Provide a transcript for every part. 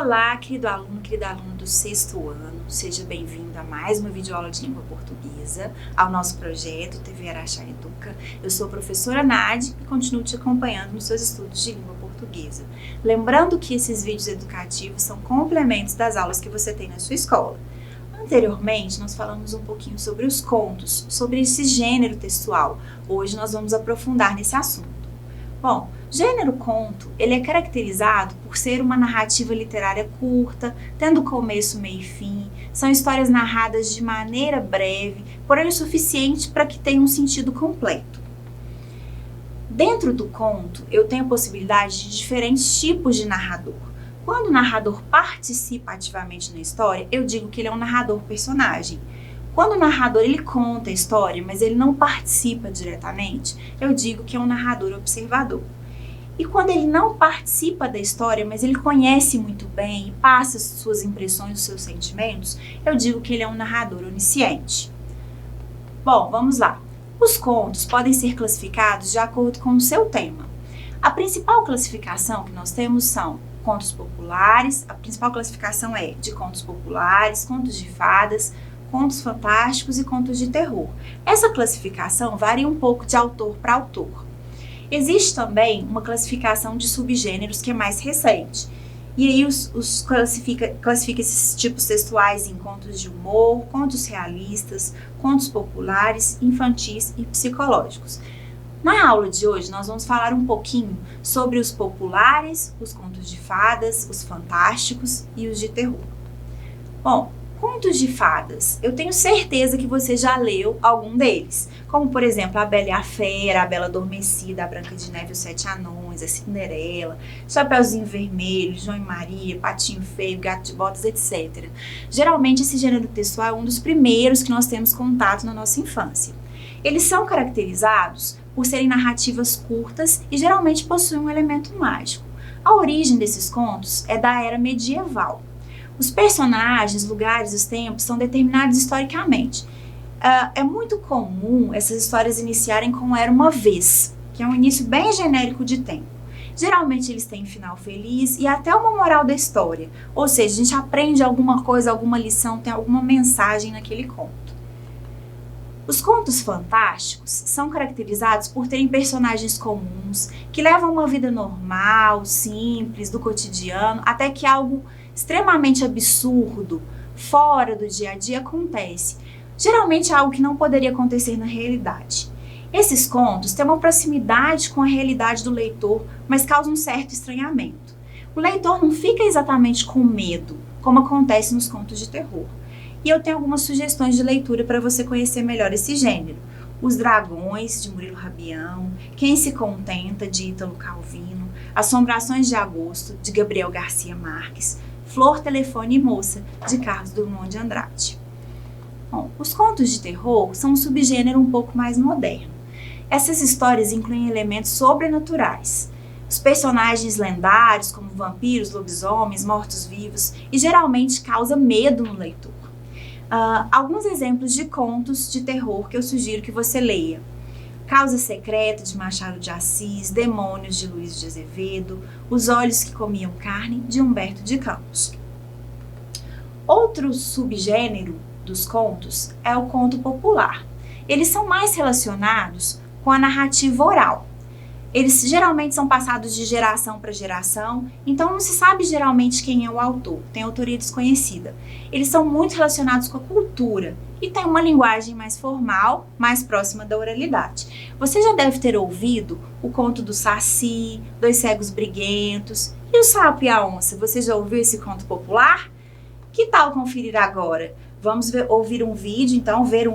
Olá, querida aluna do sexto ano, seja bem-vindo a mais uma videoaula de língua portuguesa, ao nosso projeto TV Araxá Educa. Eu sou a professora Nadi e continuo te acompanhando nos seus estudos de língua portuguesa. Lembrando que esses vídeos educativos são complementos das aulas que você tem na sua escola. Anteriormente, nós falamos um pouquinho sobre os contos, sobre esse gênero textual. Hoje nós vamos aprofundar nesse assunto. Bom, gênero conto, ele é caracterizado por ser uma narrativa literária curta, tendo começo, meio e fim. São histórias narradas de maneira breve, porém o suficiente para que tenha um sentido completo. Dentro do conto, eu tenho a possibilidade de diferentes tipos de narrador. Quando o narrador participa ativamente na história, eu digo que ele é um narrador personagem. Quando o narrador ele conta a história, mas ele não participa diretamente, eu digo que é um narrador observador. E quando ele não participa da história, mas ele conhece muito bem e passa suas impressões, os seus sentimentos, eu digo que ele é um narrador onisciente. Bom, vamos lá. Os contos podem ser classificados de acordo com o seu tema. A principal classificação que nós temos são contos populares, a principal classificação é de contos populares, contos de fadas, contos fantásticos e contos de terror. Essa classificação varia um pouco de autor para autor. Existe também uma classificação de subgêneros que é mais recente. E aí classifica esses tipos textuais em contos de humor, contos realistas, contos populares, infantis e psicológicos. Na aula de hoje, nós vamos falar um pouquinho sobre os populares, os contos de fadas, os fantásticos e os de terror. Bom, contos de fadas, eu tenho certeza que você já leu algum deles, como por exemplo A Bela e a Fera, A Bela Adormecida, A Branca de Neve e os Sete Anões, A Cinderela, Chapeuzinho Vermelho, João e Maria, Patinho Feio, Gato de Botas, etc. Geralmente esse gênero textual é um dos primeiros que nós temos contato na nossa infância. Eles são caracterizados por serem narrativas curtas e geralmente possuem um elemento mágico. A origem desses contos é da era medieval. Os personagens, lugares e os tempos são determinados historicamente. É muito comum essas histórias iniciarem com Era uma Vez, que é um início bem genérico de tempo. Geralmente eles têm final feliz e até uma moral da história, ou seja, a gente aprende alguma coisa, alguma lição, tem alguma mensagem naquele conto. Os contos fantásticos são caracterizados por terem personagens comuns, que levam uma vida normal, simples, do cotidiano, até que algo extremamente absurdo, fora do dia a dia, acontece. Geralmente é algo que não poderia acontecer na realidade. Esses contos têm uma proximidade com a realidade do leitor, mas causam um certo estranhamento. O leitor não fica exatamente com medo, como acontece nos contos de terror. E eu tenho algumas sugestões de leitura para você conhecer melhor esse gênero. Os Dragões, de Murilo Rabião, Quem se Contenta, de Ítalo Calvino, Assombrações de Agosto, de Gabriel Garcia Marques, Flor, Telefone e Moça, de Carlos Drummond de Andrade. Bom, os contos de terror são um subgênero um pouco mais moderno. Essas histórias incluem elementos sobrenaturais. Os personagens lendários, como vampiros, lobisomens, mortos-vivos, e geralmente causa medo no leitor. Alguns exemplos de contos de terror que eu sugiro que você leia. Causa Secreta, de Machado de Assis, Demônios, de Luiz de Azevedo, Os Olhos que Comiam Carne, de Humberto de Campos. Outro subgênero dos contos é o conto popular. Eles são mais relacionados com a narrativa oral. Eles geralmente são passados de geração para geração, então não se sabe geralmente quem é o autor, tem autoria desconhecida. Eles são muito relacionados com a cultura e têm uma linguagem mais formal, mais próxima da oralidade. Você já deve ter ouvido o conto do Saci, Dois Cegos Briguentos e o Sapo e a Onça. Você já ouviu esse conto popular? Que tal conferir agora? Vamos ver um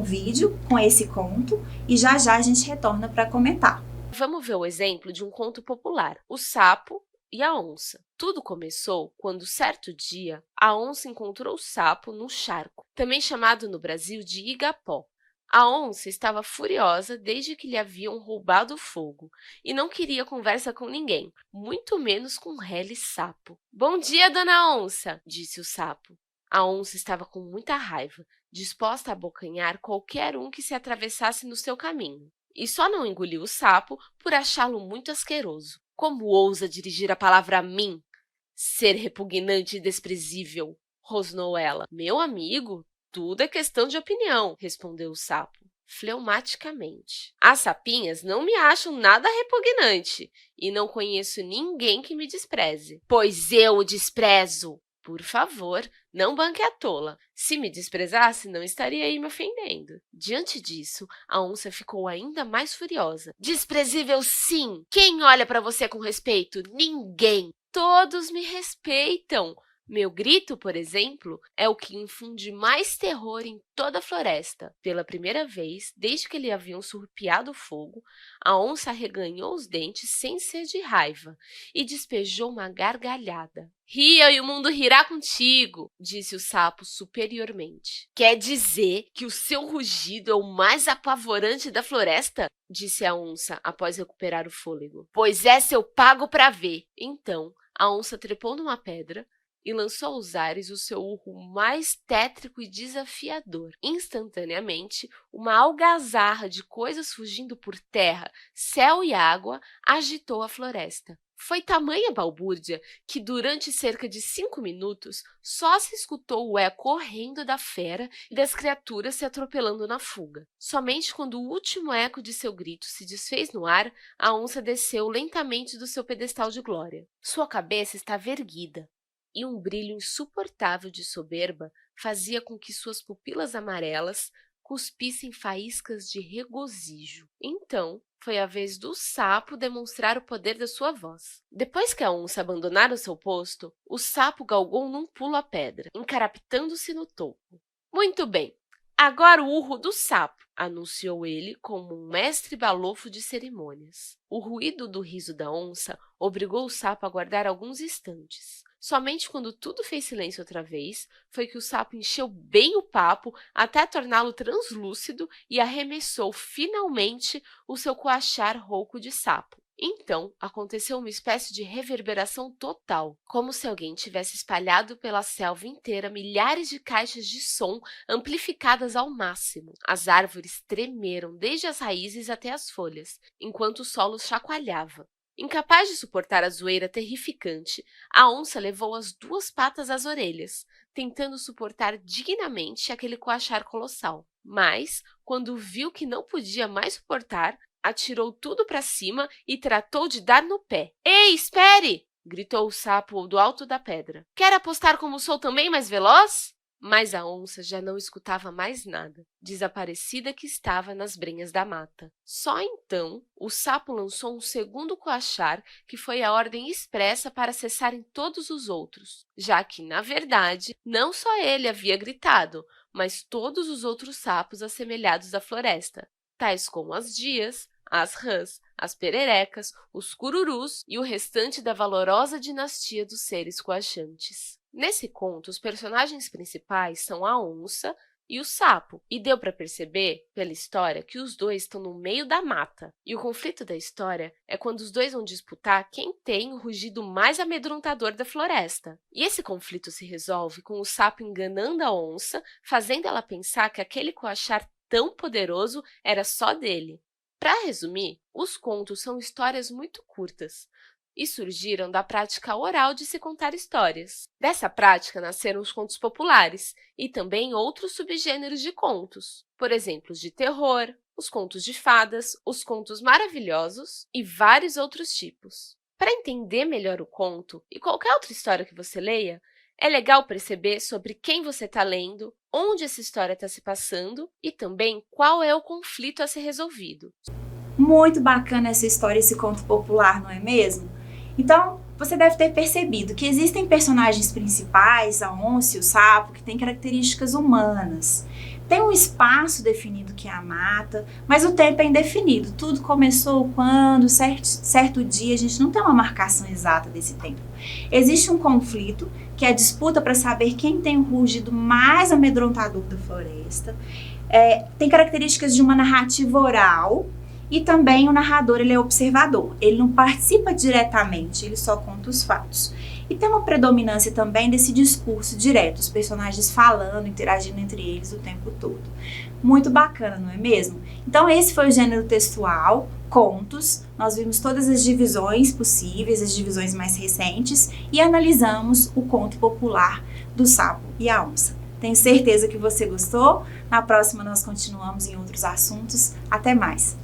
vídeo com esse conto e já já a gente retorna para comentar. Vamos ver o exemplo de um conto popular, O Sapo e a Onça. Tudo começou quando, certo dia, a onça encontrou o sapo num charco, também chamado no Brasil de igapó. A onça estava furiosa desde que lhe haviam roubado o fogo e não queria conversa com ninguém, muito menos com Rele Sapo. "Bom dia, dona Onça", disse o sapo. A onça estava com muita raiva, disposta a abocanhar qualquer um que se atravessasse no seu caminho. E só não engoliu o sapo por achá-lo muito asqueroso. "Como ousa dirigir a palavra a mim?", Ser repugnante e desprezível, rosnou ela. Meu amigo, tudo é questão de opinião, respondeu o sapo, fleumaticamente. As sapinhas não me acham nada repugnante e não conheço ninguém que me despreze. Pois eu o desprezo! Por favor, não banque a tola. Se me desprezasse, não estaria aí me ofendendo. Diante disso, a onça ficou ainda mais furiosa. Desprezível sim! Quem olha para você com respeito? Ninguém! Todos me respeitam! Meu grito, por exemplo, é o que infunde mais terror em toda a floresta. Pela primeira vez, desde que lhe haviam surrupiado o fogo, a onça arreganhou os dentes sem ser de raiva e despejou uma gargalhada. Ria e o mundo rirá contigo, disse o sapo superiormente. Quer dizer que o seu rugido é o mais apavorante da floresta? Disse a onça após recuperar o fôlego. Pois essa eu pago para ver. Então, a onça trepou numa pedra e lançou aos ares o seu urro mais tétrico e desafiador. Instantaneamente, uma algazarra de coisas fugindo por terra, céu e água agitou a floresta. Foi tamanha balbúrdia que, durante cerca de 5 minutos, só se escutou o eco horrendo da fera e das criaturas se atropelando na fuga. Somente quando o último eco de seu grito se desfez no ar, a onça desceu lentamente do seu pedestal de glória. Sua cabeça estava erguida, e um brilho insuportável de soberba fazia com que suas pupilas amarelas cuspissem faíscas de regozijo. Então, foi a vez do sapo demonstrar o poder da sua voz. Depois que a onça abandonara o seu posto, o sapo galgou num pulo a pedra, encarapitando-se no topo. Muito bem, agora o urro do sapo, anunciou ele como um mestre balofo de cerimônias. O ruído do riso da onça obrigou o sapo a aguardar alguns instantes. Somente quando tudo fez silêncio outra vez, foi que o sapo encheu bem o papo até torná-lo translúcido e arremessou finalmente o seu coachar rouco de sapo. Então, aconteceu uma espécie de reverberação total, como se alguém tivesse espalhado pela selva inteira milhares de caixas de som amplificadas ao máximo. As árvores tremeram desde as raízes até as folhas, enquanto o solo chacoalhava. Incapaz de suportar a zoeira terrificante, a onça levou as 2 patas às orelhas, tentando suportar dignamente aquele coachar colossal. Mas, quando viu que não podia mais suportar, atirou tudo para cima e tratou de dar no pé. « Ei, espere! » gritou o sapo do alto da pedra. « Quer apostar como sou também mais veloz? » Mas a onça já não escutava mais nada, desaparecida que estava nas brenhas da mata. Só então, o sapo lançou um segundo coachar, que foi a ordem expressa para cessarem todos os outros, já que, na verdade, não só ele havia gritado, mas todos os outros sapos assemelhados da floresta, tais como as dias, as rãs, as pererecas, os cururus e o restante da valorosa dinastia dos seres coachantes. Nesse conto, os personagens principais são a onça e o sapo, e deu para perceber, pela história, que os dois estão no meio da mata. E o conflito da história é quando os dois vão disputar quem tem o rugido mais amedrontador da floresta. E esse conflito se resolve com o sapo enganando a onça, fazendo ela pensar que aquele coachar tão poderoso era só dele. Para resumir, os contos são histórias muito curtas e surgiram da prática oral de se contar histórias. Dessa prática nasceram os contos populares e também outros subgêneros de contos, por exemplo, os de terror, os contos de fadas, os contos maravilhosos e vários outros tipos. Para entender melhor o conto e qualquer outra história que você leia, é legal perceber sobre quem você está lendo, onde essa história está se passando e também qual é o conflito a ser resolvido. Muito bacana essa história, esse conto popular, não é mesmo? Então, você deve ter percebido que existem personagens principais, a onça e o sapo, que têm características humanas. Tem um espaço definido que é a mata, mas o tempo é indefinido. Tudo começou quando, certo dia, a gente não tem uma marcação exata desse tempo. Existe um conflito, que é a disputa para saber quem tem o rugido mais amedrontador da floresta. Tem características de uma narrativa oral, e também o narrador, ele é observador, ele não participa diretamente, ele só conta os fatos. E tem uma predominância também desse discurso direto, os personagens falando, interagindo entre eles o tempo todo. Muito bacana, não é mesmo? Então esse foi o gênero textual, contos, nós vimos todas as divisões possíveis, as divisões mais recentes e analisamos o conto popular do Sapo e a Onça. Tenho certeza que você gostou. Na próxima nós continuamos em outros assuntos. Até mais!